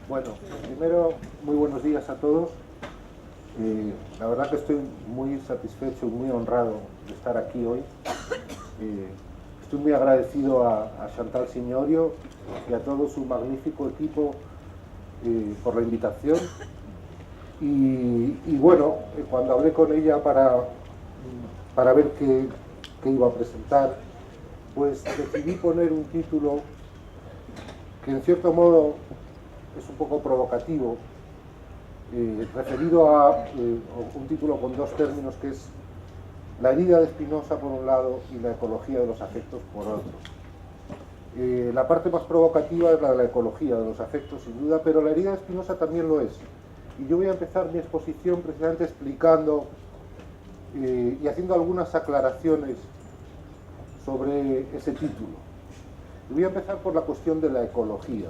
Bueno, primero, muy buenos días a todos. La verdad que estoy muy satisfecho y muy honrado de estar aquí hoy. Estoy muy agradecido a Chantal Signorio y a todo su magnífico equipo por la invitación. Y bueno, cuando hablé con ella para ver qué iba a presentar, pues decidí poner un título que en cierto modo es un poco provocativo, referido a un título con dos términos, que es la herida de Spinoza por un lado y la ecología de los afectos por otro. La parte más provocativa es la de la ecología de los afectos, sin duda, pero la herida de Spinoza también lo es. Y yo voy a empezar mi exposición precisamente explicando y haciendo algunas aclaraciones sobre ese título. Y voy a empezar por la cuestión de la ecología.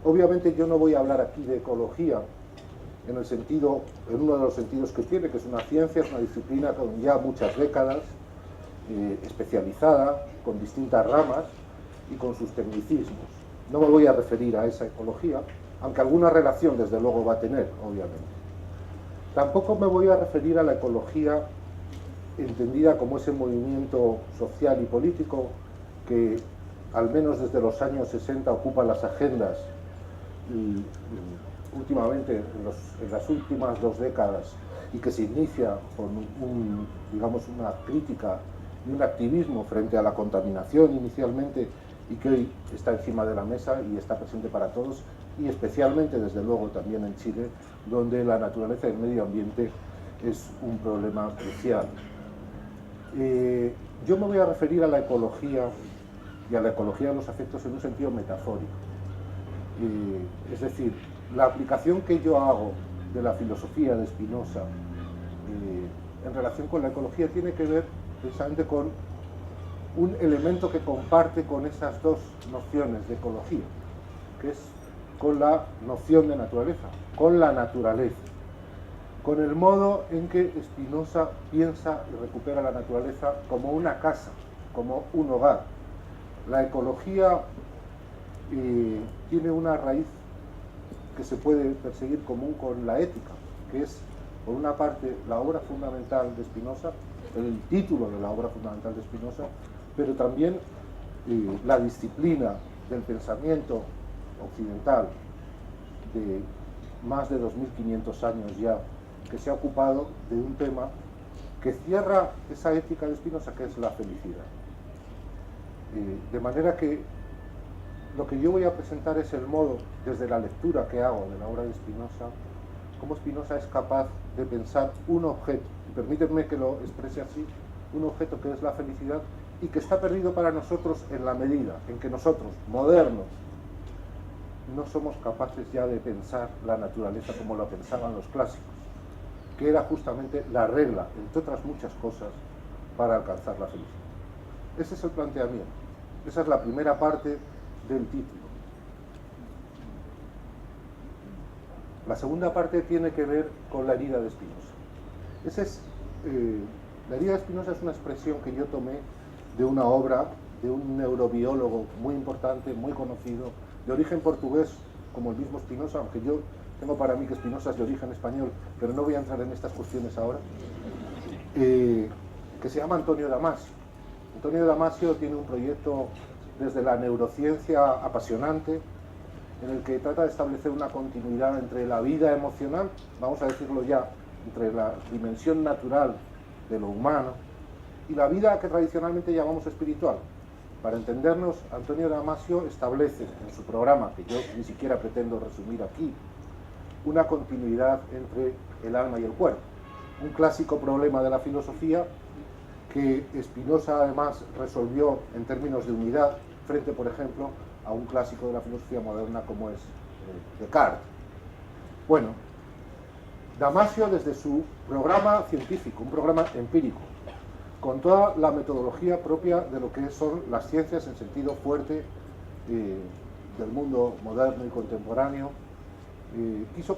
Obviamente yo no voy a hablar aquí de ecología en uno de los sentidos que tiene, que es una ciencia, es una disciplina con ya muchas décadas, especializada, con distintas ramas y con sus tecnicismos. No me voy a referir a esa ecología, aunque alguna relación desde luego va a tener, obviamente. Tampoco me voy a referir a la ecología entendida como ese movimiento social y político que al menos desde los años 60 ocupa las agendas y últimamente en las últimas 2 décadas, y que se inicia con digamos una crítica y un activismo frente a la contaminación inicialmente, y que hoy está encima de la mesa y está presente para todos, y especialmente desde luego también en Chile, donde la naturaleza y el medio ambiente es un problema crucial. Yo me voy a referir a la ecología y a la ecología de los afectos en un sentido metafórico. Es decir, la aplicación que yo hago de la filosofía de Spinoza en relación con la ecología tiene que ver precisamente con un elemento que comparte con esas dos nociones de ecología, que es con la noción de naturaleza, con la naturaleza, con el modo en que Spinoza piensa y recupera la naturaleza como una casa, como un hogar. La ecología tiene una raíz que se puede perseguir común con la ética, que es, por una parte, la obra fundamental de Spinoza, el título de la obra fundamental de Spinoza, pero también la disciplina del pensamiento occidental de más de 2500 años ya, que se ha ocupado de un tema que cierra esa ética de Spinoza, que es la felicidad. De manera que lo que yo voy a presentar es el modo, desde la lectura que hago de la obra de Spinoza, cómo Spinoza es capaz de pensar un objeto, y permítanme que lo exprese así, un objeto que es la felicidad, y que está perdido para nosotros en la medida en que nosotros, modernos, no somos capaces ya de pensar la naturaleza como la pensaban los clásicos, que era justamente la regla, entre otras muchas cosas, para alcanzar la felicidad. Ese es el planteamiento. Esa es la primera parte del título. La segunda parte tiene que ver con la herida de Spinoza. La herida de Spinoza es una expresión que yo tomé de una obra de un neurobiólogo muy importante, muy conocido, de origen portugués, como el mismo Spinoza, aunque yo tengo para mí que Spinoza es de origen español, pero no voy a entrar en estas cuestiones ahora, que se llama Antonio Damasio. Antonio Damasio tiene un proyecto desde la neurociencia apasionante, en el que trata de establecer una continuidad entre la vida emocional, vamos a decirlo ya, entre la dimensión natural de lo humano y la vida que tradicionalmente llamamos espiritual. Para entendernos, Antonio Damasio establece en su programa, que yo ni siquiera pretendo resumir aquí, una continuidad entre el alma y el cuerpo. Un clásico problema de la filosofía que Spinoza además resolvió en términos de unidad frente, por ejemplo, a un clásico de la filosofía moderna como es Descartes. Bueno, Damasio, desde su programa científico, un programa empírico, con toda la metodología propia de lo que son las ciencias en sentido fuerte del mundo moderno y contemporáneo, quiso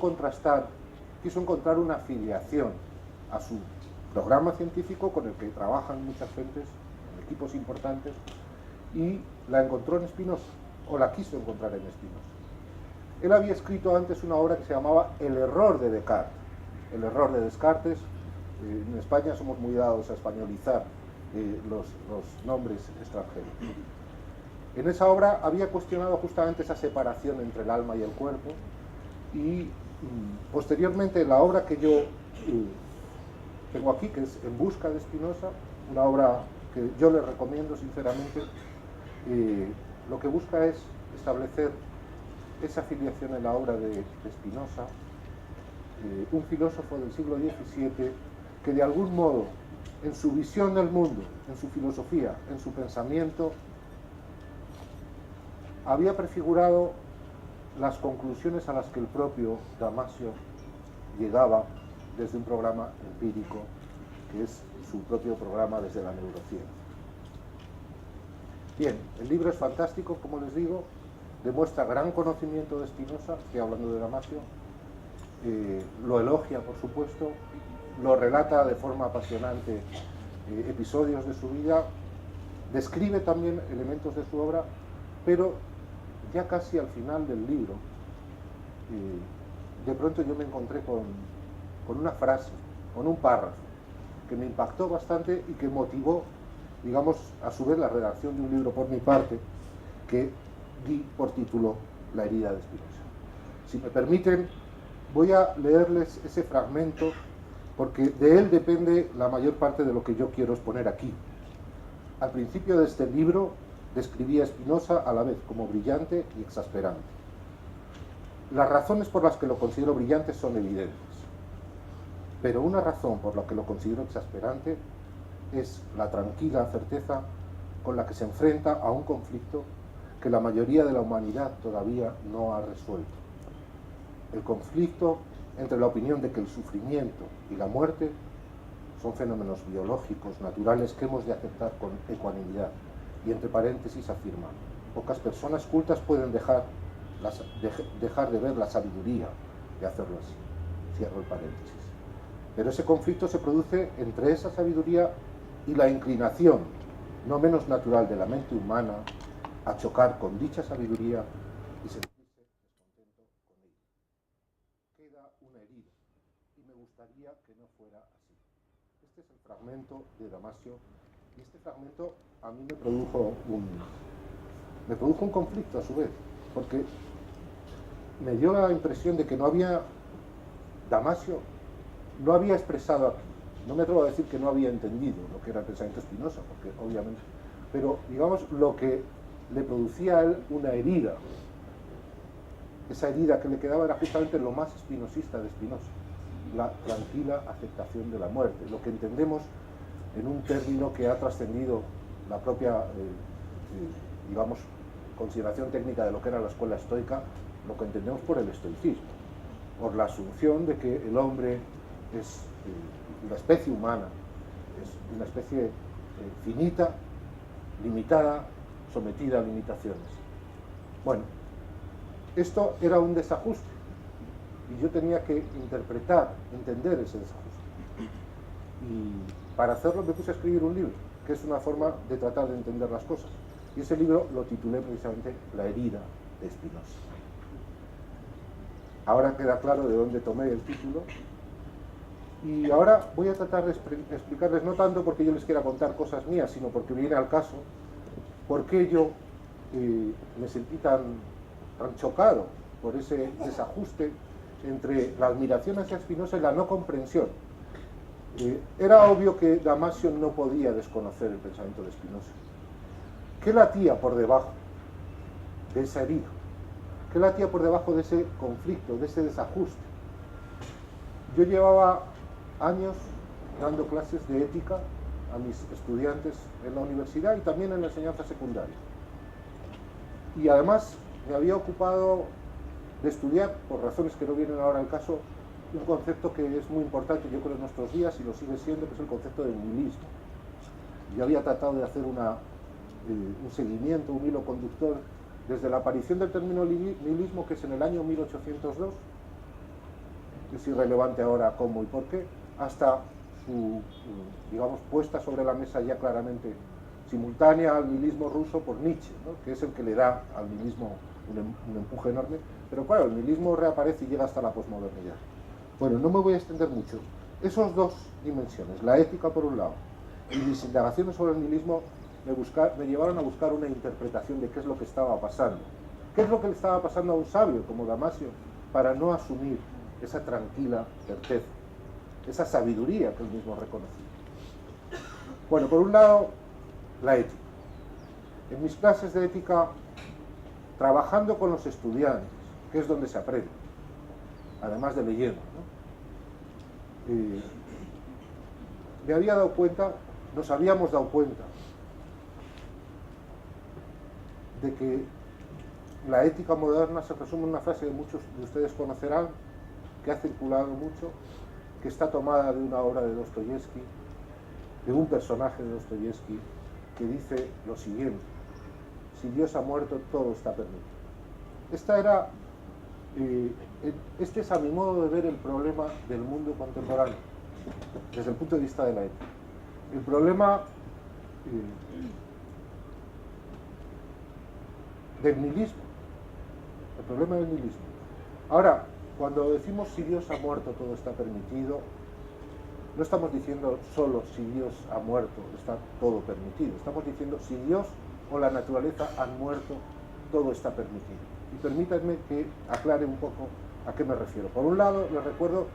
encontrar una afiliación a su programa científico, con el que trabajan muchas gentes, equipos importantes, y la encontró en Spinoza, o la quiso encontrar en Spinoza. Él había escrito antes una obra que se llamaba El error de Descartes. El error de Descartes. En España somos muy dados a españolizar los nombres extranjeros. En esa obra había cuestionado justamente esa separación entre el alma y el cuerpo, y posteriormente la obra que yo tengo aquí, que es En busca de Spinoza, una obra que yo le recomiendo sinceramente, lo que busca es establecer esa filiación en la obra de Spinoza, un filósofo del siglo XVII que de algún modo, en su visión del mundo, en su filosofía, en su pensamiento, había prefigurado las conclusiones a las que el propio Damasio llegaba desde un programa empírico, que es su propio programa desde la neurociencia. Bien, el libro es fantástico, como les digo, demuestra gran conocimiento de Spinoza, estoy hablando de Damasio, lo elogia, por supuesto, lo relata de forma apasionante, episodios de su vida, describe también elementos de su obra, pero ya casi al final del libro, de pronto yo me encontré con una frase, con un párrafo, que me impactó bastante y que motivó, digamos, a su vez la redacción de un libro por mi parte, que di por título La herida de Spinoza. Si me permiten, voy a leerles ese fragmento, porque de él depende la mayor parte de lo que yo quiero exponer aquí. Al principio de este libro describía a Spinoza a la vez como brillante y exasperante. Las razones por las que lo considero brillante son evidentes, pero una razón por la que lo considero exasperante es la tranquila certeza con la que se enfrenta a un conflicto que la mayoría de la humanidad todavía no ha resuelto. El conflicto entre la opinión de que el sufrimiento y la muerte son fenómenos biológicos, naturales, que hemos de aceptar con ecuanimidad, y entre paréntesis afirma: pocas personas cultas pueden dejar de ver la sabiduría de hacerlo así. Cierro el paréntesis. Pero ese conflicto se produce entre esa sabiduría y la inclinación, no menos natural, de la mente humana a chocar con dicha sabiduría y sentirse descontento con ella. Queda una herida, y me gustaría que no fuera así. Este es el fragmento de Damasio, y este fragmento a mí me produjo un conflicto a su vez, porque me dio la impresión de que Damasio no había expresado aquí, no me atrevo a decir que no había entendido lo que era el pensamiento de Spinoza, porque obviamente, pero digamos lo que le producía a él una herida, esa herida que le quedaba era justamente lo más espinosista de Spinoza, la tranquila aceptación de la muerte, lo que entendemos en un término que ha trascendido la propia, digamos, consideración técnica de lo que era la escuela estoica, lo que entendemos por el estoicismo, por la asunción de que el hombre es, la especie humana, es una especie finita, limitada, sometida a limitaciones. Bueno, esto era un desajuste, y yo tenía que interpretar, entender ese desajuste. Y para hacerlo me puse a escribir un libro, que es una forma de tratar de entender las cosas. Y ese libro lo titulé precisamente La herida de Spinoza. Ahora queda claro de dónde tomé el título. Y ahora voy a tratar de explicarles, no tanto porque yo les quiera contar cosas mías, sino porque viene al caso, por qué yo me sentí tan chocado por ese desajuste entre la admiración hacia Spinoza y la no comprensión. Era obvio que Damasio no podía desconocer el pensamiento de Spinoza. ¿Qué latía por debajo de esa herida? ¿Qué latía por debajo de ese conflicto, de ese desajuste? Yo llevaba años dando clases de ética a mis estudiantes en la universidad y también en la enseñanza secundaria. Y además me había ocupado de estudiar, por razones que no vienen ahora al caso, un concepto que es muy importante, yo creo, en nuestros días, y lo sigue siendo, que es el concepto del nihilismo. Yo había tratado de hacer un seguimiento, un hilo conductor, desde la aparición del término nihilismo, que es en el año 1802, que es irrelevante ahora cómo y por qué, hasta su, digamos, puesta sobre la mesa ya claramente simultánea al nihilismo ruso por Nietzsche, ¿no? Que es el que le da al nihilismo un empuje enorme, pero claro, el nihilismo reaparece y llega hasta la posmodernidad. Bueno, no me voy a extender mucho. Esas dos dimensiones, la ética por un lado y mis indagaciones sobre el nihilismo, me llevaron a buscar una interpretación de qué es lo que estaba pasando. ¿Qué es lo que le estaba pasando a un sabio como Damasio para no asumir esa tranquila certeza, esa sabiduría que él mismo reconocía? Bueno, por un lado, la ética. En mis clases de ética, trabajando con los estudiantes, que es donde se aprende, además de leyendo, ¿no? Me había dado cuenta, nos habíamos dado cuenta, de que la ética moderna se resume en una frase que muchos de ustedes conocerán, que ha circulado mucho, que está tomada de una obra de Dostoyevsky, de un personaje de Dostoyevsky, que dice lo siguiente: si Dios ha muerto, todo está permitido. Este es a mi modo de ver el problema del mundo contemporáneo, desde el punto de vista de la ética. El problema del nihilismo. El problema del nihilismo. Ahora, cuando decimos si Dios ha muerto, todo está permitido, no estamos diciendo solo si Dios ha muerto, está todo permitido. Estamos diciendo si Dios o la naturaleza han muerto, todo está permitido. Y permítanme que aclare un poco a qué me refiero. Por un lado, les recuerdo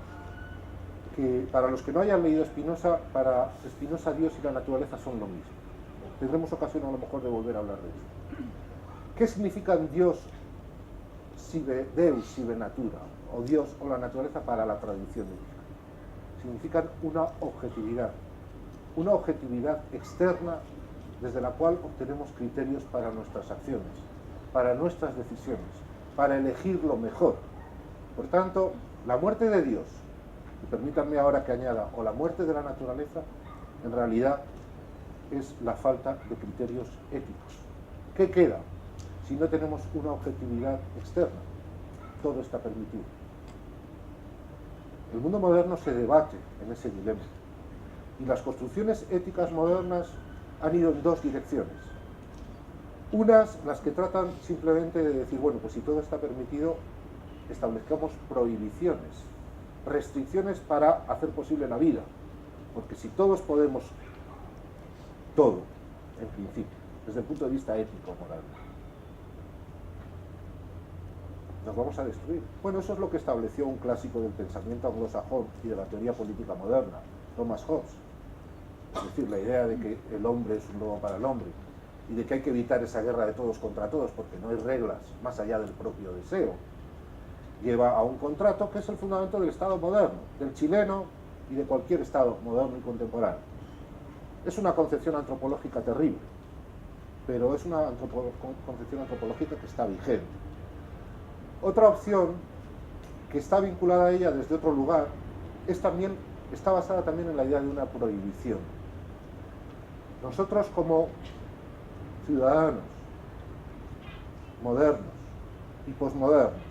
que para los que no hayan leído Spinoza, para Spinoza Dios y la naturaleza son lo mismo. Tendremos ocasión a lo mejor de volver a hablar de esto. ¿Qué significan Dios, sive Deus, sive natura, o Dios o la naturaleza para la tradición ética? Significan una objetividad externa desde la cual obtenemos criterios para nuestras acciones, para nuestras decisiones, para elegir lo mejor. Por tanto, la muerte de Dios, y permítanme ahora que añada, o la muerte de la naturaleza, en realidad es la falta de criterios éticos. ¿Qué queda si no tenemos una objetividad externa? Todo está permitido. El mundo moderno se debate en ese dilema. Y las construcciones éticas modernas han ido en dos direcciones. Unas, las que tratan simplemente de decir, bueno, pues si todo está permitido, establezcamos prohibiciones, restricciones para hacer posible la vida. Porque si todos podemos, todo, en principio, desde el punto de vista ético, moral, nos vamos a destruir. Bueno, eso es lo que estableció un clásico del pensamiento anglosajón y de la teoría política moderna, Thomas Hobbes. Es decir, la idea de que el hombre es un lobo para el hombre y de que hay que evitar esa guerra de todos contra todos porque no hay reglas más allá del propio deseo. Lleva a un contrato que es el fundamento del Estado moderno, del chileno y de cualquier Estado moderno y contemporáneo. Es una concepción antropológica terrible, pero es una concepción antropológica que está vigente. Otra opción, que está vinculada a ella desde otro lugar, está basada también en la idea de una prohibición. Nosotros como ciudadanos modernos y posmodernos,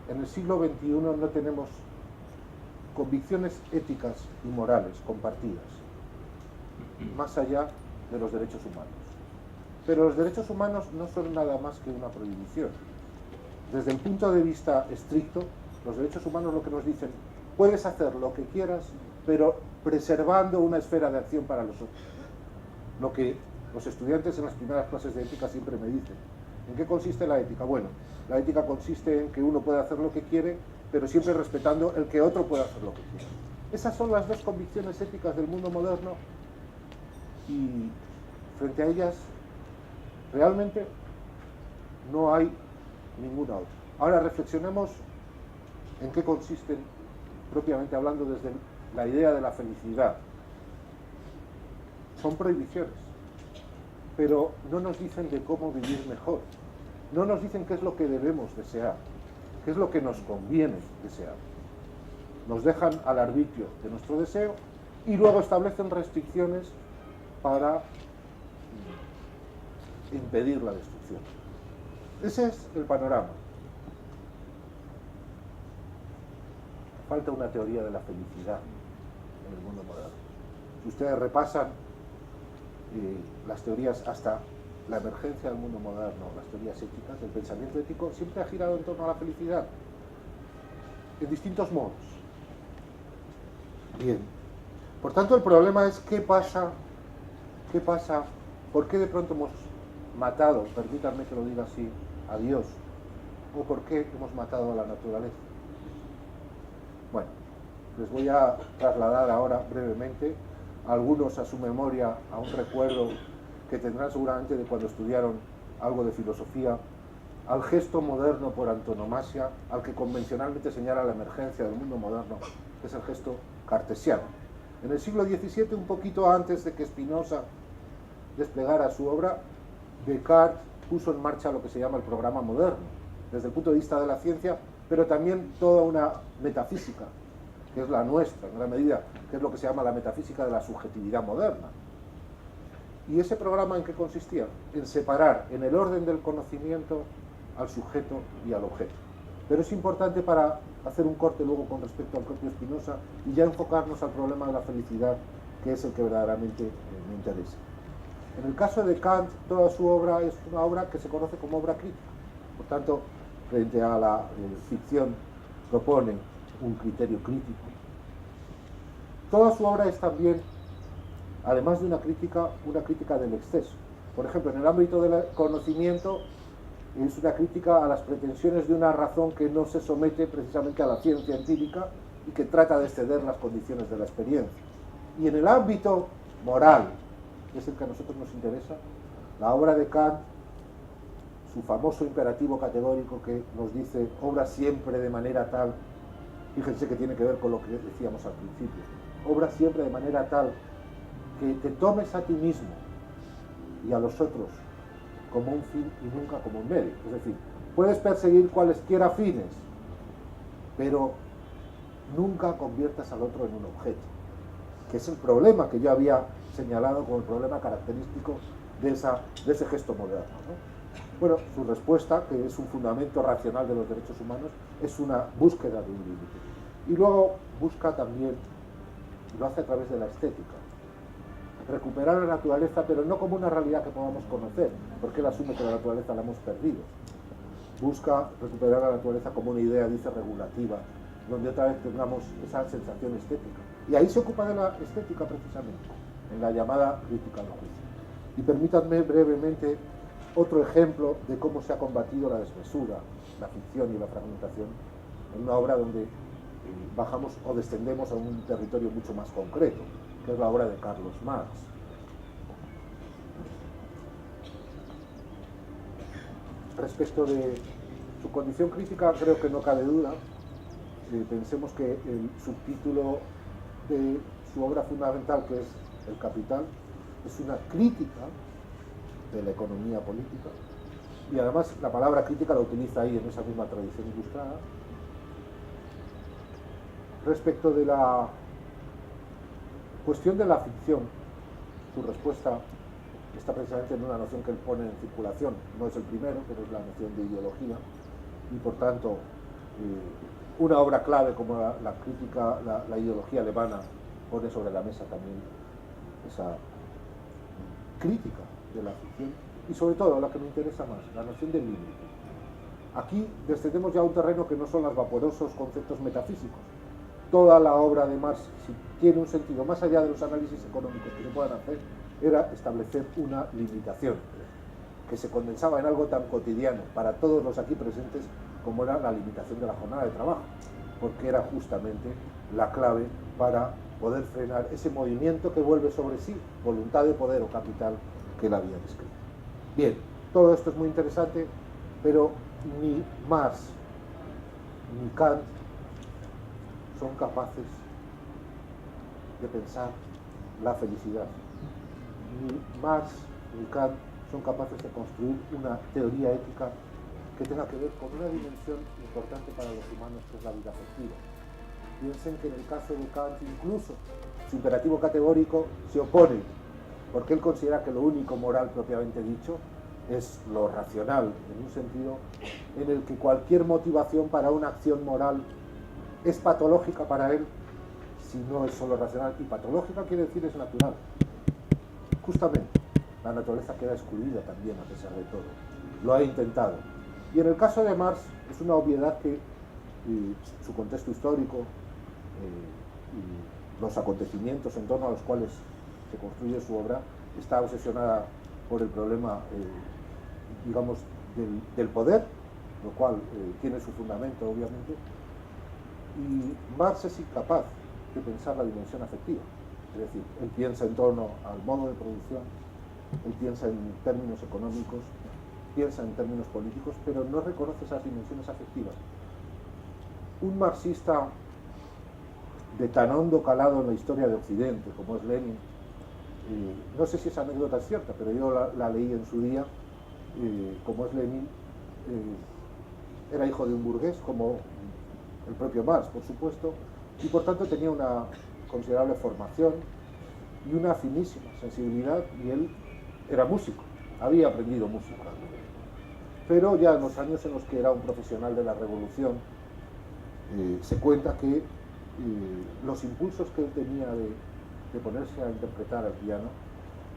en el siglo XXI no tenemos convicciones éticas y morales compartidas, más allá de los derechos humanos. Pero los derechos humanos no son nada más que una prohibición. Desde el punto de vista estricto, los derechos humanos lo que nos dicen, puedes hacer lo que quieras, pero preservando una esfera de acción para los otros. Lo que los estudiantes en las primeras clases de ética siempre me dicen. ¿En qué consiste la ética? Bueno, la ética consiste en que uno puede hacer lo que quiere, pero siempre respetando el que otro pueda hacer lo que quiere. Esas son las dos convicciones éticas del mundo moderno y frente a ellas realmente no hay ninguna otra. Ahora reflexionemos en qué consisten, propiamente hablando, desde la idea de la felicidad. Son prohibiciones, pero no nos dicen de cómo vivir mejor. No nos dicen qué es lo que debemos desear, qué es lo que nos conviene desear. Nos dejan al arbitrio de nuestro deseo y luego establecen restricciones para impedir la destrucción. Ese es el panorama. Falta una teoría de la felicidad en el mundo moderno. Si ustedes repasan las teorías hasta la emergencia del mundo moderno, las teorías éticas, el pensamiento ético siempre ha girado en torno a la felicidad, en distintos modos. Bien, por tanto el problema es qué pasa, por qué de pronto hemos matado, permítanme que lo diga así, a Dios, o por qué hemos matado a la naturaleza. Bueno, les voy a trasladar ahora brevemente algunos a su memoria, a un recuerdo que tendrán seguramente de cuando estudiaron algo de filosofía, al gesto moderno por antonomasia, al que convencionalmente señala la emergencia del mundo moderno, que es el gesto cartesiano. En el siglo XVII, un poquito antes de que Spinoza desplegara su obra, Descartes puso en marcha lo que se llama el programa moderno, desde el punto de vista de la ciencia, pero también toda una metafísica, que es la nuestra, en gran medida, que es lo que se llama la metafísica de la subjetividad moderna. ¿Y ese programa en qué consistía? En separar en el orden del conocimiento al sujeto y al objeto. Pero es importante para hacer un corte luego con respecto al propio Spinoza y ya enfocarnos al problema de la felicidad, que es el que verdaderamente me interesa. En el caso de Kant, toda su obra es una obra que se conoce como obra crítica. Por tanto, frente a la ficción, propone un criterio crítico. Toda su obra es también, además de una crítica del exceso. Por ejemplo, en el ámbito del conocimiento, es una crítica a las pretensiones de una razón que no se somete precisamente a la ciencia empírica y que trata de exceder las condiciones de la experiencia. Y en el ámbito moral, que es el que a nosotros nos interesa, la obra de Kant, su famoso imperativo categórico que nos dice obra siempre de manera tal, fíjense que tiene que ver con lo que decíamos al principio, obra siempre de manera tal que te tomes a ti mismo y a los otros como un fin y nunca como un medio. Es decir, puedes perseguir cualesquiera fines, pero nunca conviertas al otro en un objeto, que es el problema que yo había señalado como el problema característico de ese gesto moderno, ¿no? Bueno, su respuesta, que es un fundamento racional de los derechos humanos, es una búsqueda de un límite. Y luego busca también, lo hace a través de la estética, recuperar la naturaleza, pero no como una realidad que podamos conocer, porque él asume que la naturaleza la hemos perdido. Busca recuperar la naturaleza como una idea, dice, regulativa, donde otra vez tengamos esa sensación estética. Y ahí se ocupa de la estética precisamente, en la llamada crítica del juicio. Y permítanme brevemente otro ejemplo de cómo se ha combatido la desmesura, la ficción y la fragmentación en una obra donde bajamos o descendemos a un territorio mucho más concreto, que es la obra de Carlos Marx. Respecto de su condición crítica, creo que no cabe duda. Pensemos que el subtítulo de su obra fundamental, que es El Capital, es una crítica de la economía política, y además la palabra crítica la utiliza ahí en esa misma tradición ilustrada. Respecto de la cuestión de la ficción, su respuesta está precisamente en una noción que él pone en circulación, no es el primero, pero es la noción de ideología, y por tanto una obra clave como la crítica, la ideología alemana, pone sobre la mesa también esa crítica de la ficción, y sobre todo, la que me interesa más, la noción del límite. Aquí descendemos ya a un terreno que no son los vaporosos conceptos metafísicos. Toda la obra de Marx, si tiene un sentido más allá de los análisis económicos que se puedan hacer, era establecer una limitación que se condensaba en algo tan cotidiano para todos los aquí presentes como era la limitación de la jornada de trabajo, porque era justamente la clave para poder frenar ese movimiento que vuelve sobre sí voluntad de poder o capital que él había descrito. Bien, todo esto es muy interesante, pero ni Marx ni Kant son capaces de pensar la felicidad. Ni Marx ni Kant son capaces de construir una teoría ética que tenga que ver con una dimensión importante para los humanos, que es la vida afectiva. Piensen que en el caso de Kant, incluso su imperativo categórico se opone, porque él considera que lo único moral propiamente dicho es lo racional, en un sentido en el que cualquier motivación para una acción moral es patológica para él si no es solo racional, y patológica quiere decir es natural. Justamente, la naturaleza queda excluida también a pesar de todo. Lo ha intentado. Y en el caso de Marx es una obviedad que su contexto histórico y los acontecimientos en torno a los cuales se construye su obra está obsesionada por el problema, digamos, del poder, lo cual tiene su fundamento, obviamente, y Marx es incapaz de pensar la dimensión afectiva. Es decir, él piensa en torno al modo de producción, él piensa en términos económicos, piensa en términos políticos, pero no reconoce esas dimensiones afectivas. Un marxista de tan hondo calado en la historia de Occidente, como es Lenin, no sé si esa anécdota es cierta, pero yo la leí en su día, como es Lenin, era hijo de un burgués, como el propio Marx, por supuesto, y por tanto tenía una considerable formación y una finísima sensibilidad, y él era músico, había aprendido música. Pero ya en los años en los que era un profesional de la revolución, se cuenta que los impulsos que él tenía de ponerse a interpretar al piano,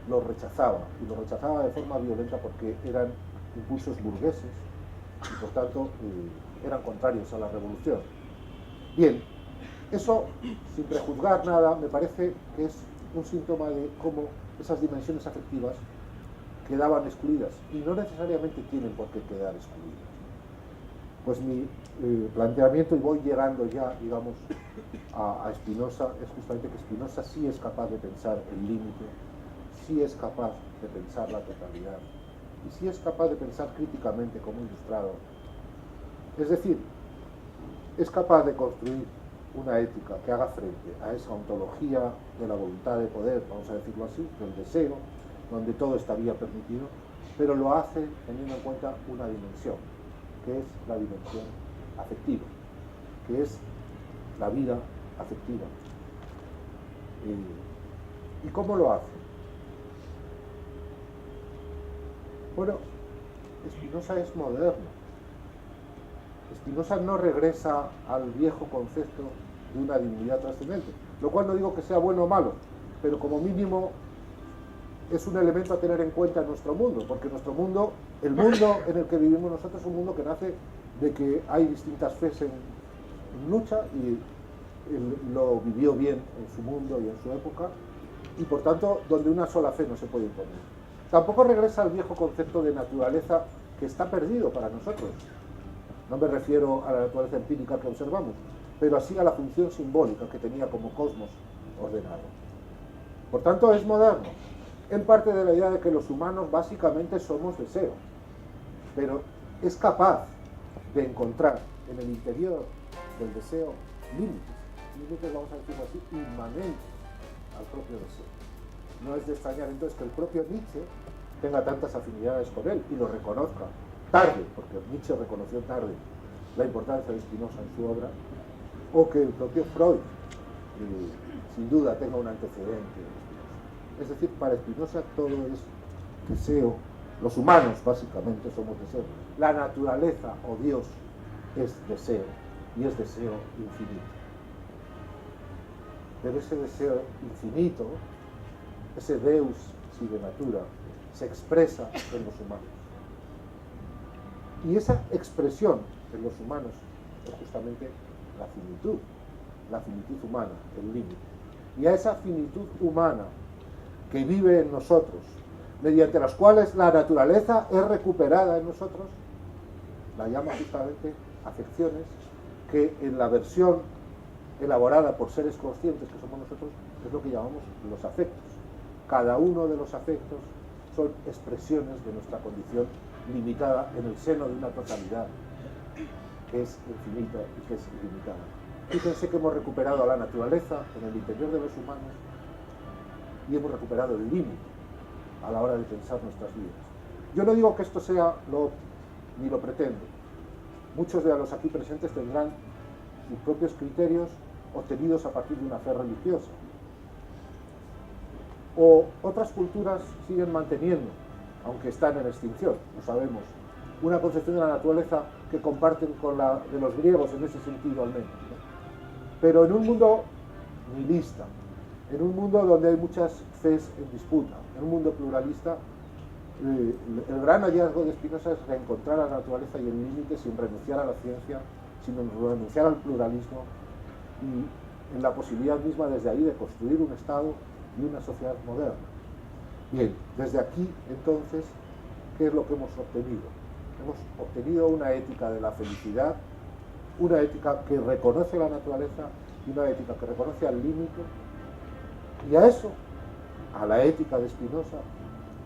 los rechazaba, y los rechazaba de forma violenta porque eran impulsos burgueses y por tanto eran contrarios a la revolución. Bien, eso, sin prejuzgar nada, me parece que es un síntoma de cómo esas dimensiones afectivas quedaban excluidas, y no necesariamente tienen por qué quedar excluidas. Pues mi planteamiento, y voy llegando ya, digamos, a Spinoza, es justamente que Spinoza sí es capaz de pensar el límite, sí es capaz de pensar la totalidad, y sí es capaz de pensar críticamente como ilustrado. Es decir, es capaz de construir una ética que haga frente a esa ontología de la voluntad de poder, vamos a decirlo así, del deseo, donde todo estaría permitido, pero lo hace teniendo en cuenta una dimensión, que es la dimensión afectiva, que es la vida afectiva. ¿Y cómo lo hace? Bueno, Spinoza es moderno. Spinoza no regresa al viejo concepto de una divinidad trascendente, lo cual no digo que sea bueno o malo, pero como mínimo es un elemento a tener en cuenta en nuestro mundo, porque nuestro mundo, el mundo en el que vivimos nosotros, es un mundo que nace de que hay distintas fes en lucha, y él lo vivió bien en su mundo y en su época, y por tanto donde una sola fe no se puede imponer. Tampoco regresa al viejo concepto de naturaleza que está perdido para nosotros. No me refiero a la naturaleza empírica que observamos, pero así a la función simbólica que tenía como cosmos ordenado. Por tanto, es moderno. Él parte de la idea de que los humanos básicamente somos deseo, pero es capaz de encontrar en el interior del deseo límites, vamos a decirlo así, inmanentes al propio deseo. No es de extrañar entonces que el propio Nietzsche tenga tantas afinidades con él y lo reconozca tarde, porque Nietzsche reconoció tarde la importancia de Spinoza en su obra, o que el propio Freud sin duda tenga un antecedente. Es decir, para Spinoza todo es deseo. Los humanos básicamente somos deseo. La naturaleza o Dios es deseo, y es deseo infinito. Pero ese deseo infinito, ese Deus sive natura, se expresa en los humanos. Y esa expresión en los humanos es justamente la finitud humana, el límite. Y a esa finitud humana que vive en nosotros, mediante las cuales la naturaleza es recuperada en nosotros, la llama justamente afecciones, que en la versión elaborada por seres conscientes que somos nosotros es lo que llamamos los afectos. Cada uno de los afectos son expresiones de nuestra condición limitada en el seno de una totalidad que es infinita y que es ilimitada. Fíjense que hemos recuperado a la naturaleza en el interior de los humanos y hemos recuperado el límite a la hora de pensar nuestras vidas. Yo no digo que esto sea ni lo pretendo. Muchos de los aquí presentes tendrán sus propios criterios obtenidos a partir de una fe religiosa. O otras culturas siguen manteniendo, aunque están en extinción, lo sabemos, una concepción de la naturaleza que comparten con la de los griegos en ese sentido al menos, ¿no? Pero en un mundo nihilista, en un mundo donde hay muchas fes en disputa, en un mundo pluralista. El gran hallazgo de Spinoza es reencontrar a la naturaleza y el límite sin renunciar a la ciencia, sin renunciar al pluralismo y en la posibilidad misma desde ahí de construir un Estado y una sociedad moderna. Bien, desde aquí entonces, ¿qué es lo que hemos obtenido? Hemos obtenido una ética de la felicidad, una ética que reconoce la naturaleza y una ética que reconoce al límite, y a eso, a la ética de Spinoza,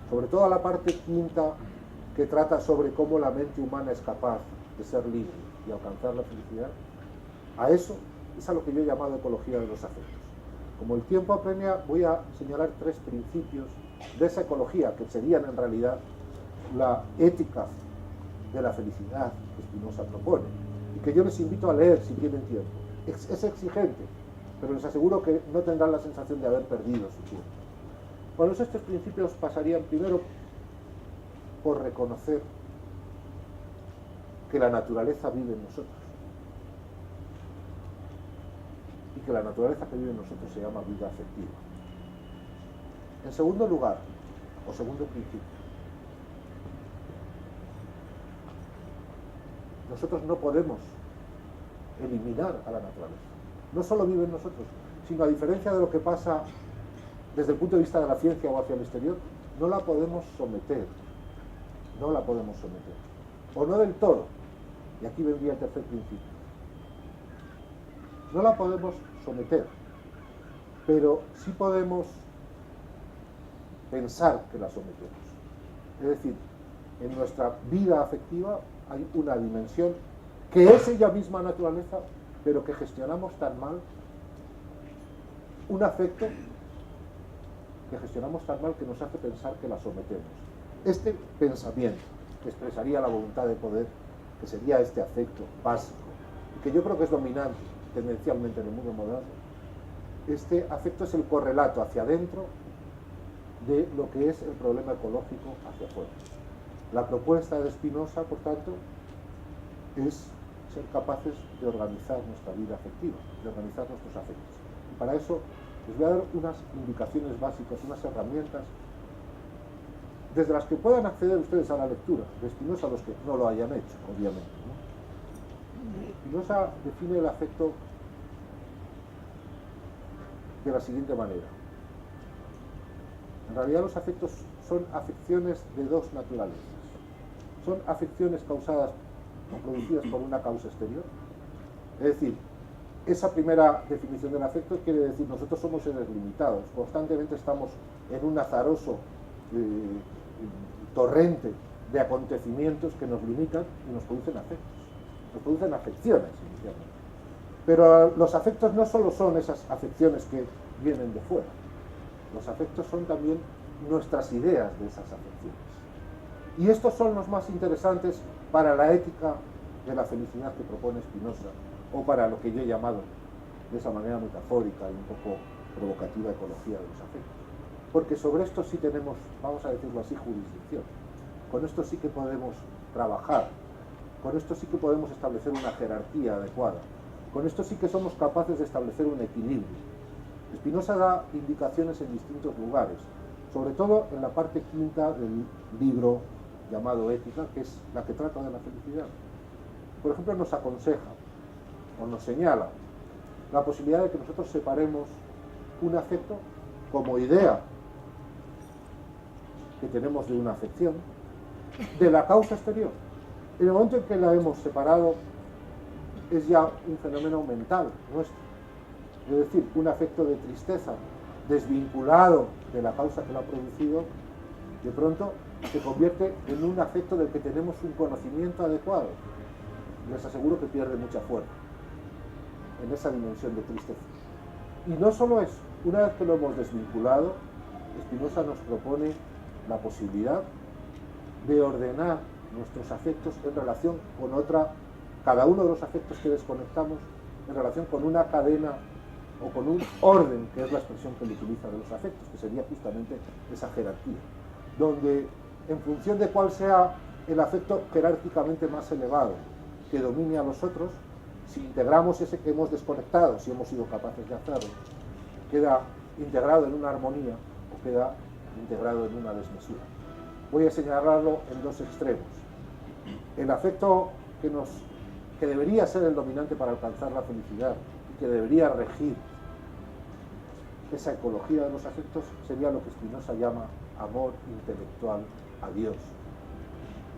sobre todo a la parte quinta que trata sobre cómo la mente humana es capaz de ser libre y alcanzar la felicidad, a eso es a lo que yo he llamado ecología de los afectos. Como el tiempo apremia, voy a señalar 3 principios de esa ecología que serían en realidad la ética de la felicidad que Spinoza propone y que yo les invito a leer si tienen tiempo. Es exigente, pero les aseguro que no tendrán la sensación de haber perdido su tiempo. Bueno, estos principios pasarían primero por reconocer que la naturaleza vive en nosotros y que la naturaleza que vive en nosotros se llama vida afectiva. En segundo lugar, o segundo principio, nosotros no podemos eliminar a la naturaleza. No solo vive en nosotros, sino a diferencia de lo que pasa desde el punto de vista de la ciencia o hacia el exterior, no la podemos someter. No la podemos someter. O no del todo. Y aquí vendría el tercer principio. No la podemos someter, pero sí podemos pensar que la sometemos. Es decir, en nuestra vida afectiva hay una dimensión que es ella misma naturaleza, pero que gestionamos tan mal, un afecto que gestionamos tan mal que nos hace pensar que la sometemos. Este pensamiento, que expresaría la voluntad de poder, que sería este afecto básico, y que yo creo que es dominante tendencialmente en el mundo moderno, este afecto es el correlato hacia adentro de lo que es el problema ecológico hacia afuera. La propuesta de Spinoza, por tanto, es ser capaces de organizar nuestra vida afectiva, de organizar nuestros afectos. Y para eso les voy a dar unas indicaciones básicas, unas herramientas desde las que puedan acceder ustedes a la lectura de Spinoza, los que no lo hayan hecho, obviamente, ¿no? Spinoza define el afecto de la siguiente manera. En realidad los afectos son afecciones de dos naturalezas. Son afecciones causadas o producidas por una causa exterior. Es decir, esa primera definición del afecto quiere decir nosotros somos seres limitados, constantemente estamos en un azaroso torrente de acontecimientos que nos limitan y nos producen afectos, nos producen afecciones inicialmente. Pero los afectos no solo son esas afecciones que vienen de fuera, los afectos son también nuestras ideas de esas afecciones. Y estos son los más interesantes para la ética de la felicidad que propone Spinoza, o para lo que yo he llamado de esa manera metafórica y un poco provocativa ecología de los afectos. Porque sobre esto sí tenemos, vamos a decirlo así, jurisdicción. Con esto sí que podemos trabajar, con esto sí que podemos establecer una jerarquía adecuada, con esto sí que somos capaces de establecer un equilibrio. Spinoza da indicaciones en distintos lugares, sobre todo en la parte quinta del libro llamado Ética, que es la que trata de la felicidad. Por ejemplo, nos aconseja o nos señala la posibilidad de que nosotros separemos un afecto como idea que tenemos de una afección de la causa exterior. En el momento en que la hemos separado es ya un fenómeno mental nuestro, es decir, un afecto de tristeza desvinculado de la causa que lo ha producido, de pronto se convierte en un afecto del que tenemos un conocimiento adecuado. Les aseguro que pierde mucha fuerza en esa dimensión de tristeza. Y no solo eso, una vez que lo hemos desvinculado, Spinoza nos propone la posibilidad de ordenar nuestros afectos en relación con otra, cada uno de los afectos que desconectamos, en relación con una cadena o con un orden, que es la expresión que él utiliza de los afectos, que sería justamente esa jerarquía, donde en función de cuál sea el afecto jerárquicamente más elevado que domine a los otros, si integramos ese que hemos desconectado, si hemos sido capaces de hacerlo, queda integrado en una armonía o queda integrado en una desmesura. Voy a señalarlo en dos extremos. El afecto que debería ser el dominante para alcanzar la felicidad y que debería regir esa ecología de los afectos sería lo que Spinoza llama amor intelectual a Dios,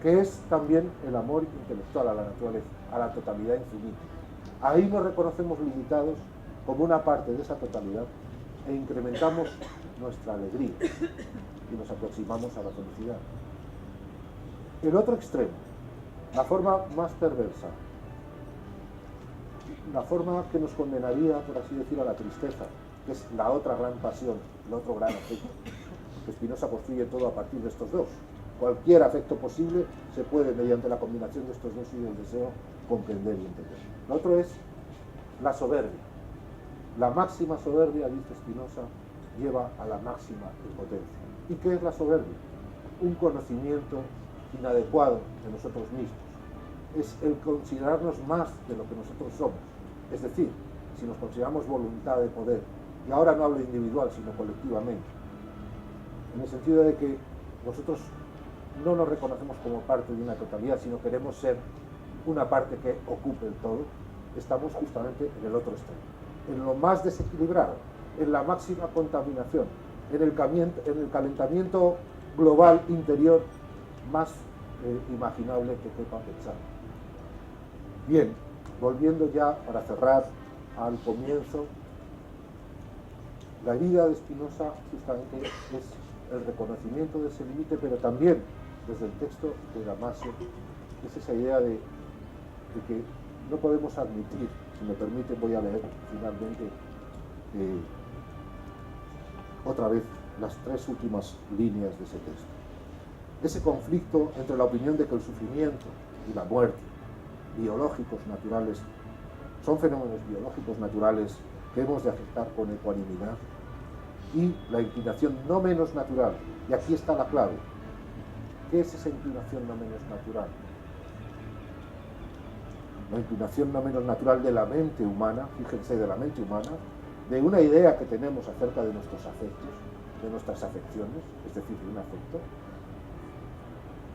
que es también el amor intelectual a la naturaleza, a la totalidad infinita. Ahí nos reconocemos limitados como una parte de esa totalidad e incrementamos nuestra alegría y nos aproximamos a la felicidad. El otro extremo, la forma más perversa, la forma que nos condenaría, por así decirlo, a la tristeza, que es la otra gran pasión, el otro gran afecto, que Spinoza construye todo a partir de estos dos. Cualquier afecto posible se puede, mediante la combinación de estos dos y del deseo, comprender y entender. Lo otro es la soberbia. La máxima soberbia, dice Spinoza, lleva a la máxima impotencia. ¿Y qué es la soberbia? Un conocimiento inadecuado de nosotros mismos. Es el considerarnos más de lo que nosotros somos. Es decir, si nos consideramos voluntad de poder, y ahora no hablo individual, sino colectivamente, en el sentido de que nosotros no nos reconocemos como parte de una totalidad, sino queremos ser una parte que ocupe el todo, estamos justamente en el otro extremo, en lo más desequilibrado, en la máxima contaminación, en el calentamiento global interior más imaginable que quepa pensar. Bien, volviendo ya para cerrar al comienzo, la herida de Spinoza justamente es el reconocimiento de ese límite, pero también desde el texto de Damasio es esa idea de que no podemos admitir, si me permiten voy a leer finalmente otra vez las tres últimas líneas de ese texto. Ese conflicto entre la opinión de que el sufrimiento y la muerte biológicos naturales son fenómenos biológicos naturales que hemos de aceptar con ecuanimidad, y la inclinación no menos natural, y aquí está la clave. ¿Qué es esa inclinación no menos natural? La inclinación no menos natural de la mente humana, fíjense, de la mente humana, de una idea que tenemos acerca de nuestros afectos, de nuestras afecciones, es decir, de un afecto,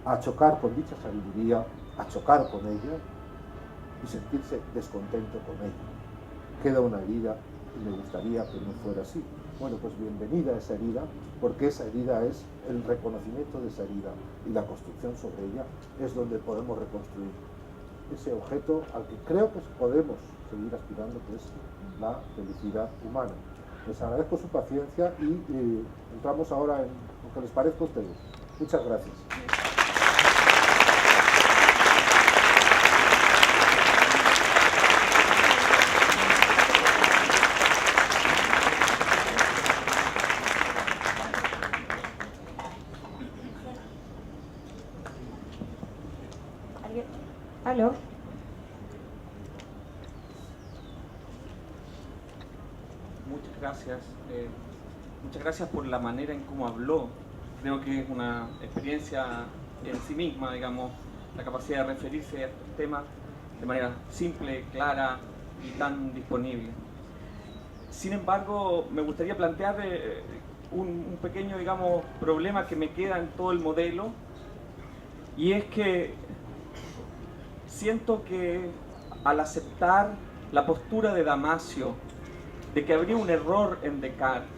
a chocar con dicha sabiduría, a chocar con ella y sentirse descontento con ella. Queda una herida y me gustaría que no fuera así. Bueno, pues bienvenida a esa herida, porque esa herida es el reconocimiento de esa herida y la construcción sobre ella es donde podemos reconstruir ese objeto al que creo que podemos seguir aspirando, que es la felicidad humana. Les agradezco su paciencia y entramos ahora en lo que les parezca a ustedes. Muchas gracias. ¿Aló? Muchas gracias por la manera en cómo habló. Creo que es una experiencia en sí misma, digamos, la capacidad de referirse a estos temas de manera simple, clara y tan disponible. Sin embargo, me gustaría plantear un pequeño, digamos, problema que me queda en todo el modelo, y es que siento que al aceptar la postura de Damasio de que habría un error en Descartes,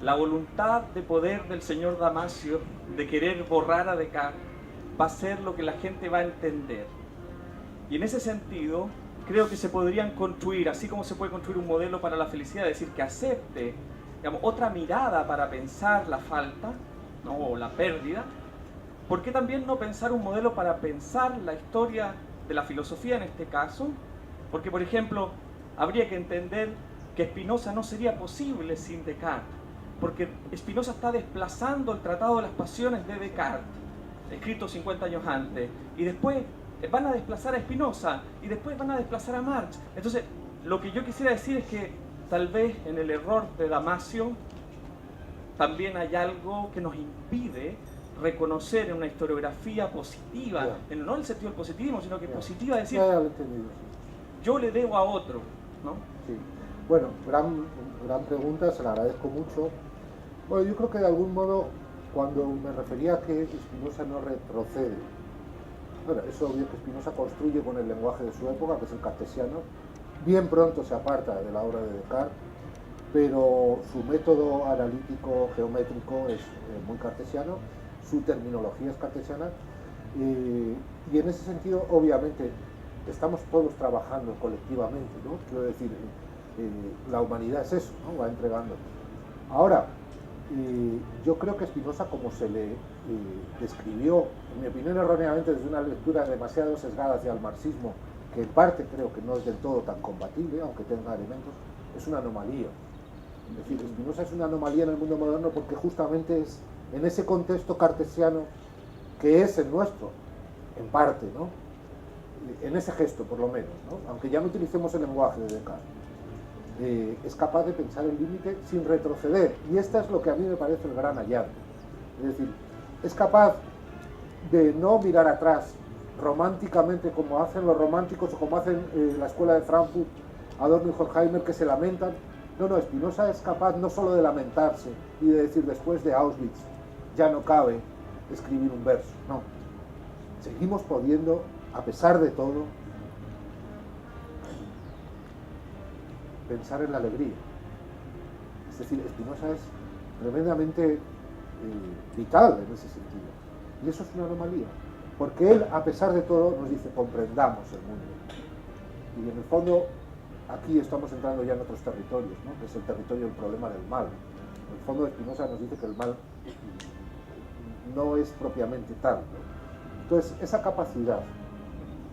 la voluntad de poder del señor Damasio de querer borrar a Descartes va a ser lo que la gente va a entender. Y en ese sentido, creo que se podrían construir, así como se puede construir un modelo para la felicidad, es decir, que acepte, digamos, otra mirada para pensar la falta, ¿no? O la pérdida. ¿Por qué también no pensar un modelo para pensar la historia de la filosofía en este caso? Porque, por ejemplo, habría que entender que Spinoza no sería posible sin Descartes, porque Spinoza está desplazando el Tratado de las Pasiones de Descartes, escrito 50 años antes, y después van a desplazar a Spinoza, y después van a desplazar a Marx. Entonces, lo que yo quisiera decir es que tal vez en el error de Damasio también hay algo que nos impide reconocer en una historiografía positiva, no en el sentido del positivismo, sino que positiva, decir, yo le debo a otro, ¿no? Sí. Bueno, gran pregunta, se la agradezco mucho. Bueno, yo creo que de algún modo, cuando me refería a que Spinoza no retrocede, bueno, es obvio que Spinoza construye con el lenguaje de su época, que es el cartesiano, bien pronto se aparta de la obra de Descartes, pero su método analítico geométrico es muy cartesiano, su terminología es cartesiana, y en ese sentido, obviamente, estamos todos trabajando colectivamente, ¿no? Quiero decir, la humanidad es eso, ¿no? Va entregando. Ahora, yo creo que Spinoza, como se le describió, en mi opinión erróneamente, desde una lectura demasiado sesgada hacia el marxismo, que en parte creo que no es del todo tan compatible, aunque tenga elementos, es una anomalía. Es decir, Spinoza es una anomalía en el mundo moderno porque justamente es en ese contexto cartesiano que es el nuestro, en parte, ¿no? En ese gesto, por lo menos, ¿no? Aunque ya no utilicemos el lenguaje de Descartes. Es capaz de pensar el límite sin retroceder, y esta es lo que a mí me parece el gran hallazgo. Es decir, es capaz de no mirar atrás románticamente como hacen los románticos o como hacen la escuela de Frankfurt, Adorno y Horkheimer, que se lamentan. No, Spinoza es capaz no solo de lamentarse y de decir después de Auschwitz ya no cabe escribir un verso, no. Seguimos pudiendo, a pesar de todo, pensar en la alegría. Es decir, Spinoza es tremendamente vital en ese sentido. Y eso es una anomalía. Porque él, a pesar de todo, nos dice, comprendamos el mundo. Y en el fondo, aquí estamos entrando ya en otros territorios, ¿no? Que es el territorio del problema del mal. En el fondo, Spinoza nos dice que el mal no es propiamente tal, ¿no? Entonces, esa capacidad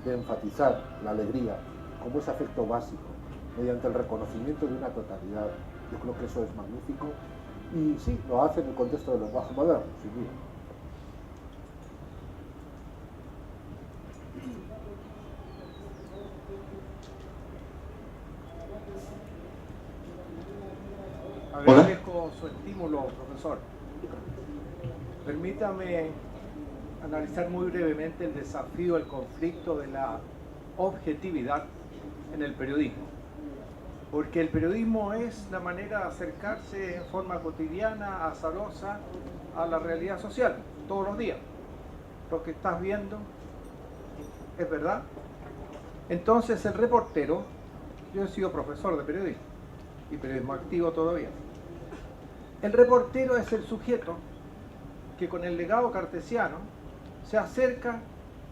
de enfatizar la alegría como ese afecto básico, mediante el reconocimiento de una totalidad, yo creo que eso es magnífico, y sí, lo hace en el contexto del lenguaje moderno, sin duda. Agradezco su estímulo, profesor. Permítame analizar muy brevemente el desafío, el conflicto de la objetividad en el periodismo. Porque el periodismo es la manera de acercarse en forma cotidiana, azarosa, a la realidad social, todos los días. Lo que estás viendo es verdad. Entonces el reportero, yo he sido profesor de periodismo y periodismo activo todavía. El reportero es el sujeto que con el legado cartesiano se acerca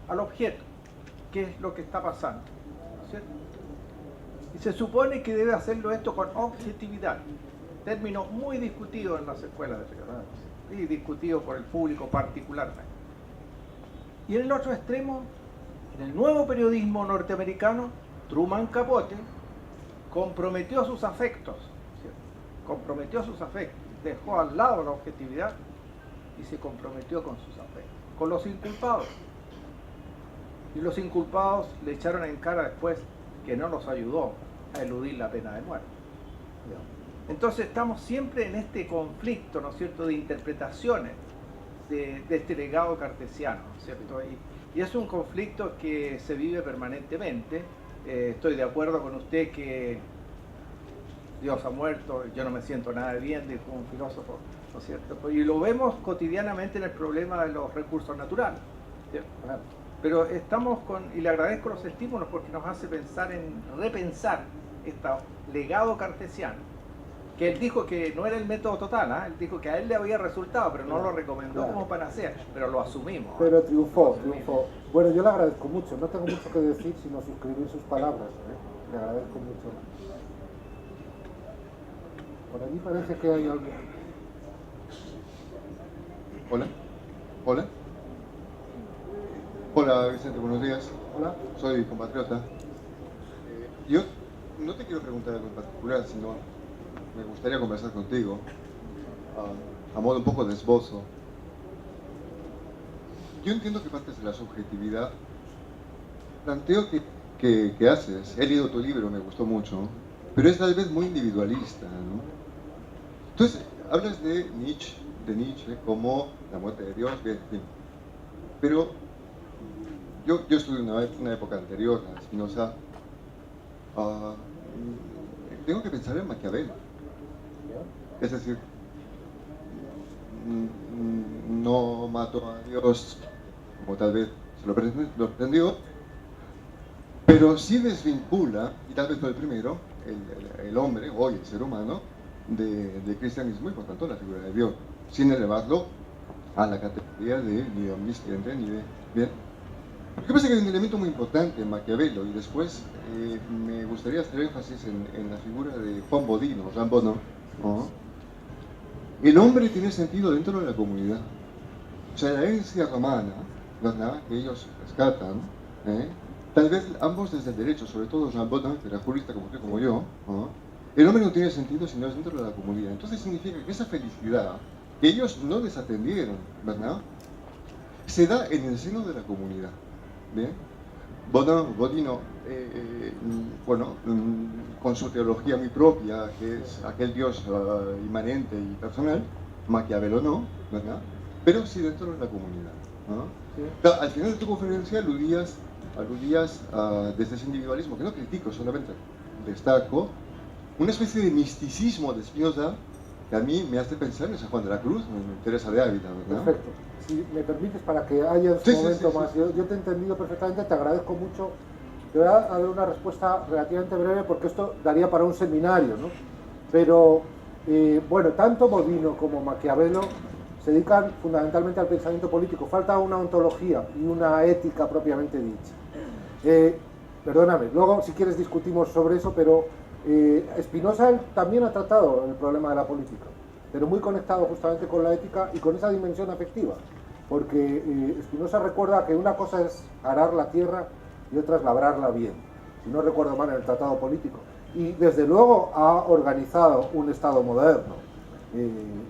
al objeto, que es lo que está pasando, ¿cierto? Y se supone que debe hacerlo esto con objetividad, término muy discutido en las escuelas de periodismo y discutido por el público particularmente. Y en el otro extremo, en el nuevo periodismo norteamericano, Truman Capote comprometió sus afectos, ¿cierto? Comprometió sus afectos, dejó al lado la objetividad y se comprometió con sus afectos, con los inculpados. Y los inculpados le echaron en cara después que no los ayudó a eludir la pena de muerte. Entonces estamos siempre en este conflicto, ¿no es cierto?, de interpretaciones de este legado cartesiano, ¿no es cierto? Y es un conflicto que se vive permanentemente. Estoy de acuerdo con usted que Dios ha muerto, yo no me siento nada bien, dijo un filósofo, ¿no es cierto? Y lo vemos cotidianamente en el problema de los recursos naturales, ¿cierto? Pero estamos y le agradezco los estímulos porque nos hace pensar en repensar este legado cartesiano, que él dijo que no era el método total, ¿eh? Él dijo que a él le había resultado, pero no lo recomendó como panacea, pero lo asumimos. Pero triunfó. Bueno, yo le agradezco mucho, no tengo mucho que decir sino suscribir sus palabras, ¿eh? Le agradezco mucho. Por allí parece que hay algo. Hola Vicente, buenos días. Hola. Soy compatriota. Yo no te quiero preguntar algo en particular, sino me gustaría conversar contigo a modo un poco de esbozo. Yo entiendo que partes de la subjetividad. Planteo que haces, he leído tu libro, me gustó mucho, pero es tal vez muy individualista, ¿no? Entonces, hablas de Nietzsche como la muerte de Dios, bien, bien. Pero yo estuve en una época anterior a Spinoza, tengo que pensar en Maquiavelo. Es decir, no mató a Dios como tal vez se lo pretendió, pero sí desvincula, y tal vez fue el primero, el hombre, hoy el ser humano, de cristianismo y por tanto la figura de Dios, sin elevarlo a la categoría de ni de omnisciente ni de... Bien. Lo que pasa es que hay un elemento muy importante en Maquiavelo, y después me gustaría hacer énfasis en la figura de Juan Bodino, Jean Bodin, ¿no? El hombre tiene sentido dentro de la comunidad. O sea, la herencia romana, ¿verdad?, que ellos rescatan, tal vez ambos desde el derecho, sobre todo Jean Bodin, que era jurista como usted, como yo, ¿no? El hombre no tiene sentido si no es dentro de la comunidad. Entonces significa que esa felicidad, que ellos no desatendieron, ¿verdad?, se da en el seno de la comunidad. ¿Bien? Bodino, bueno, con su teología muy propia, que es aquel Dios inmanente y personal, Maquiavelo no, ¿verdad?, pero sí dentro de la comunidad, ¿no? Sí. Claro, al final de tu conferencia aludías desde ese individualismo, que no critico, solamente destaco, una especie de misticismo de Spinoza que a mí me hace pensar en San Juan de la Cruz, en Teresa de Ávila, ¿verdad? Perfecto. Si me permites, para que haya en su momento más, yo te he entendido perfectamente, te agradezco mucho. Te voy a dar una respuesta relativamente breve porque esto daría para un seminario, ¿no? Pero, bueno, tanto Bodino como Maquiavelo se dedican fundamentalmente al pensamiento político. Falta una ontología y una ética propiamente dicha. Perdóname, luego si quieres discutimos sobre eso, pero Spinoza también ha tratado el problema de la política, pero muy conectado justamente con la ética y con esa dimensión afectiva, porque Spinoza recuerda que una cosa es arar la tierra y otra es labrarla bien, si no recuerdo mal, en el tratado político, y desde luego ha organizado un Estado moderno,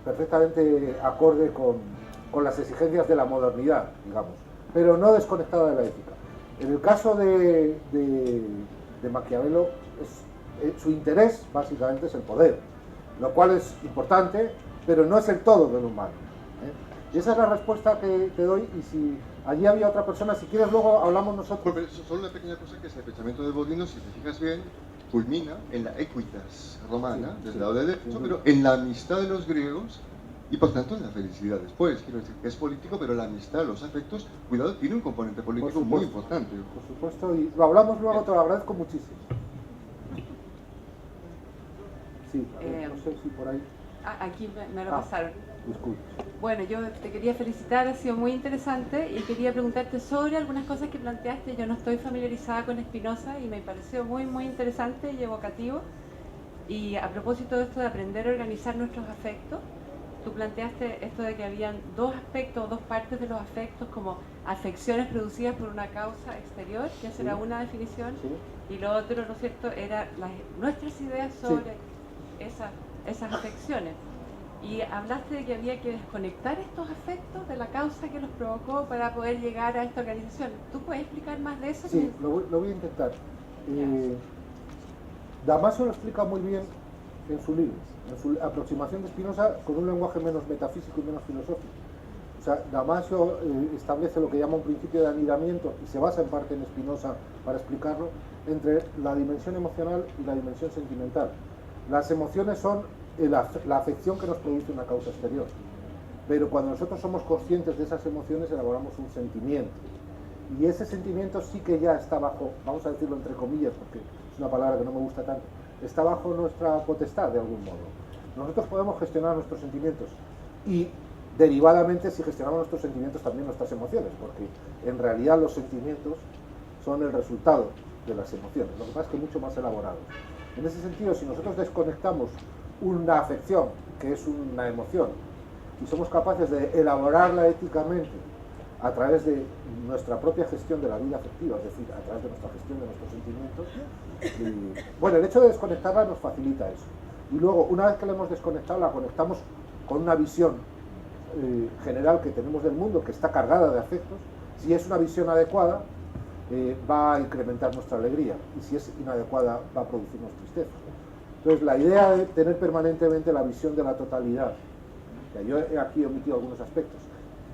perfectamente acorde con las exigencias de la modernidad, digamos, pero no desconectada de la ética. En el caso de Maquiavelo, su interés básicamente es el poder, lo cual es importante, pero no es el todo del humano. Y esa es la respuesta que te doy, y si allí había otra persona, si quieres luego hablamos nosotros. Pero solo una pequeña cosa, que es el pensamiento de Bodino, si te fijas bien, culmina en la equitas romana, sí, desde el lado del derecho, pero en la amistad de los griegos, y por tanto en la felicidad después. Quiero decir que es político, pero la amistad, los afectos, cuidado, tiene un componente político muy importante. Por supuesto, y lo hablamos luego, te lo agradezco muchísimo. Sí, no sé si por ahí... Aquí me lo pasaron. Disculpe. Bueno, yo te quería felicitar, ha sido muy interesante, y quería preguntarte sobre algunas cosas que planteaste. Yo no estoy familiarizada con Spinoza y me pareció muy, muy interesante y evocativo. Y a propósito de esto de aprender a organizar nuestros afectos, tú planteaste esto de que habían dos aspectos, dos partes de los afectos, como afecciones producidas por una causa exterior, que esa era una definición, y lo otro, ¿no es cierto?, era nuestras ideas sobre esas afecciones. Y hablaste de que había que desconectar estos afectos de la causa que los provocó para poder llegar a esta organización. ¿Tú puedes explicar más de eso? Sí, lo voy a intentar. Damasio lo explica muy bien en su libro, en su aproximación de Spinoza, con un lenguaje menos metafísico y menos filosófico. O sea, Damasio establece lo que llama un principio de anidamiento, y se basa en parte en Spinoza para explicarlo, entre la dimensión emocional y la dimensión sentimental. Las emociones son la afección que nos produce una causa exterior, pero cuando nosotros somos conscientes de esas emociones elaboramos un sentimiento, y ese sentimiento sí que ya está bajo, vamos a decirlo entre comillas porque es una palabra que no me gusta tanto, está bajo nuestra potestad de algún modo. Nosotros podemos gestionar nuestros sentimientos, y derivadamente, si gestionamos nuestros sentimientos, también nuestras emociones, porque en realidad los sentimientos son el resultado de las emociones, lo que pasa es que mucho más elaborados. En ese sentido, si nosotros desconectamos una afección, que es una emoción, y somos capaces de elaborarla éticamente a través de nuestra propia gestión de la vida afectiva, es decir, a través de nuestra gestión de nuestros sentimientos, bueno, el hecho de desconectarla nos facilita eso. Y luego, una vez que la hemos desconectado, la conectamos con una visión general que tenemos del mundo, que está cargada de afectos. Si es una visión adecuada, va a incrementar nuestra alegría, y si es inadecuada, va a producirnos tristeza. Entonces, la idea de tener permanentemente la visión de la totalidad, que yo he aquí omitido algunos aspectos,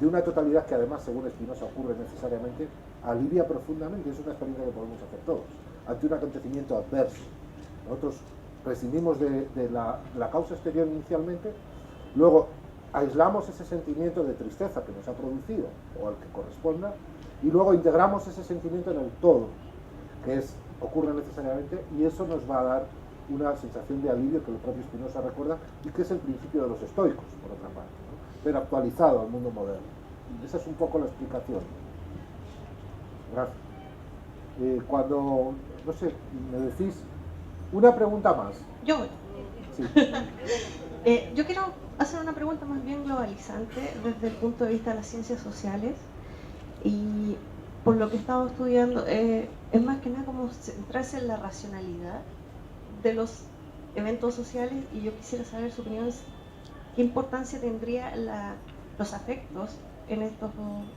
de una totalidad que además, según Spinoza, ocurre necesariamente, alivia profundamente. Es una experiencia que podemos hacer todos ante un acontecimiento adverso. Nosotros prescindimos de la causa exterior inicialmente, luego aislamos ese sentimiento de tristeza que nos ha producido, o al que corresponda, y luego integramos ese sentimiento en el todo, que ocurre necesariamente, y eso nos va a dar una sensación de alivio que el propio Spinoza recuerda, y que es el principio de los estoicos, por otra parte, ¿no? Pero actualizado al mundo moderno. Esa es un poco la explicación. Gracias. Cuando, no sé, me decís una pregunta más. Yo, Sí. yo quiero hacer una pregunta más bien globalizante desde el punto de vista de las ciencias sociales, y por lo que he estado estudiando es más que nada como centrarse en la racionalidad de los eventos sociales, y yo quisiera saber su opinión, qué importancia tendría los afectos en estos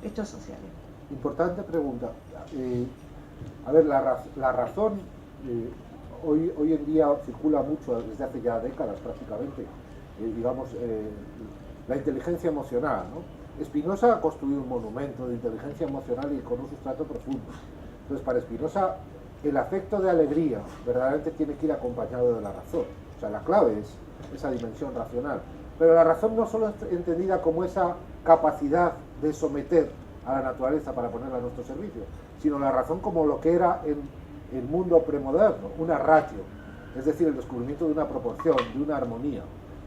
hechos sociales. Importante pregunta. A ver, la razón hoy en día circula mucho, desde hace ya décadas prácticamente, digamos, la inteligencia emocional, ¿no? Spinoza ha construido un monumento de inteligencia emocional y con un sustrato profundo. Entonces, para Spinoza, el afecto de alegría verdaderamente tiene que ir acompañado de la razón. O sea, la clave es esa dimensión racional. Pero la razón no solo es entendida como esa capacidad de someter a la naturaleza para ponerla a nuestro servicio, sino la razón como lo que era en el mundo premoderno, una ratio, es decir, el descubrimiento de una proporción, de una armonía,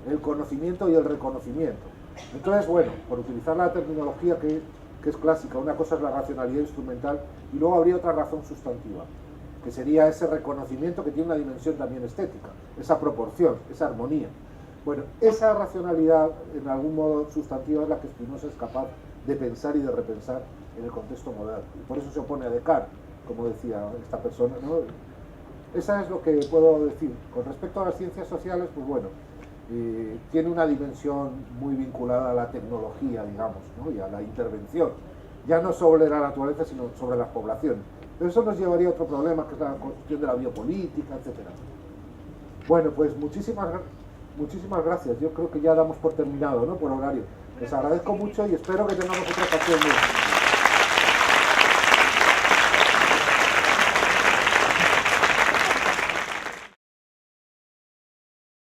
el conocimiento y el reconocimiento. Entonces, bueno, por utilizar la terminología que es clásica, una cosa es la racionalidad instrumental y luego habría otra razón sustantiva, que sería ese reconocimiento que tiene una dimensión también estética, esa proporción, esa armonía. Bueno, esa racionalidad, en algún modo sustantiva, es la que Spinoza es capaz de pensar y de repensar en el contexto moderno. Y por eso se opone a Descartes, como decía esta persona, ¿no? Esa es lo que puedo decir. Con respecto a las ciencias sociales, pues bueno, tiene una dimensión muy vinculada a la tecnología, digamos, ¿no? Y a la intervención, ya no sobre la naturaleza, sino sobre las poblaciones. Pero eso nos llevaría a otro problema, que es la cuestión de la biopolítica, etc. Bueno, pues muchísimas gracias. Yo creo que ya damos por terminado, ¿no? Por horario. Les agradezco mucho y espero que tengamos otra ocasión.